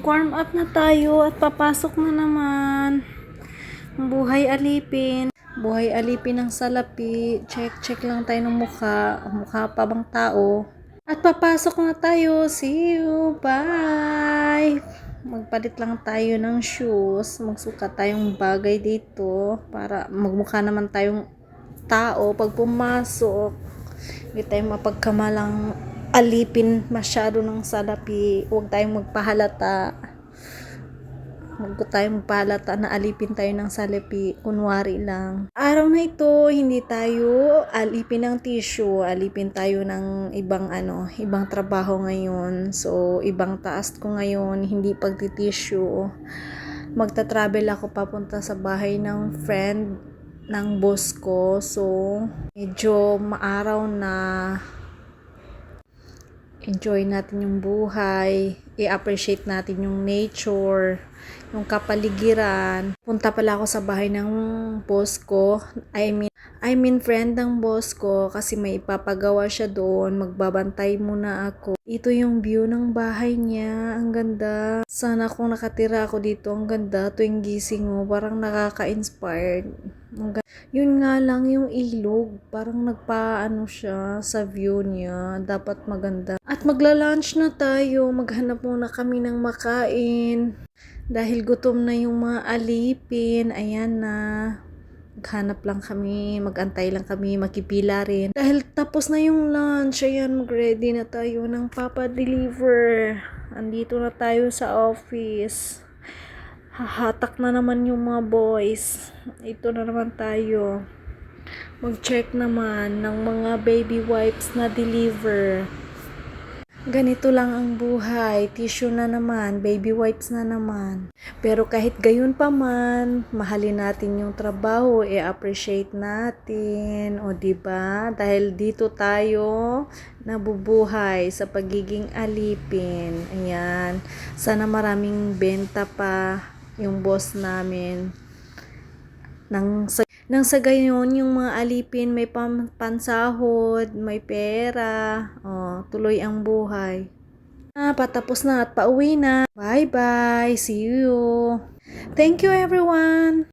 Mag-warm up na tayo at papasok na naman. Buhay alipin. Buhay alipin ng salapi. Check lang tayo ng mukha. Mukha pa bang tao? At papasok na tayo. See you. Bye. Magpalit lang tayo ng shoes. Magsukat tayong bagay dito para magmukha naman tayong tao pag pumasok. Hindi tayo mapagkamalang alipin masyado ng salapi. Huwag tayong magpahalata. Huwag tayong magpahalata na alipin tayo ng salapi. Kunwari lang. Araw na ito, hindi tayo alipin ng tissue. Alipin tayo ng ibang trabaho ngayon. So, ibang task ko ngayon, hindi pagti-tissue. Magta-travel ako papunta sa bahay ng friend ng boss ko. So, medyo maaraw na. Enjoy natin yung buhay, i-appreciate natin yung nature, yung kapaligiran. Punta pala ako sa bahay ng boss ko, I mean friend ng boss ko kasi may ipapagawa siya doon, magbabantay muna ako. Ito yung view ng bahay niya, ang ganda. Sana kung nakatira ako dito, ang ganda tuwing gising mo, parang nakaka-inspired. Yun nga lang yung ilog, parang nagpaano siya sa view niya, dapat maganda. At magla-lunch na tayo, maghanap muna kami ng makain. Dahil gutom na yung mga alipin, ayan na. Maghanap lang kami, magantay lang kami, makipila rin. Dahil tapos na yung lunch, ayan, mag-ready na tayo ng papa-deliver. Andito na tayo sa office. Hahatak na naman yung mga boys. Ito na naman tayo. Mag-check naman ng mga baby wipes na deliver. Ganito lang ang buhay. Tissue na naman, baby wipes na naman. Pero kahit gayon pa man, mahalin natin yung trabaho, i-appreciate natin. O diba? Dahil dito tayo nabubuhay sa pagiging alipin. Ayan. Sana maraming benta pa yung boss namin. Nang sa gayon, yung mga alipin may pansahod, may pera, tuloy ang buhay. Patapos na at pauwi na. Bye-bye. See you. Thank you everyone.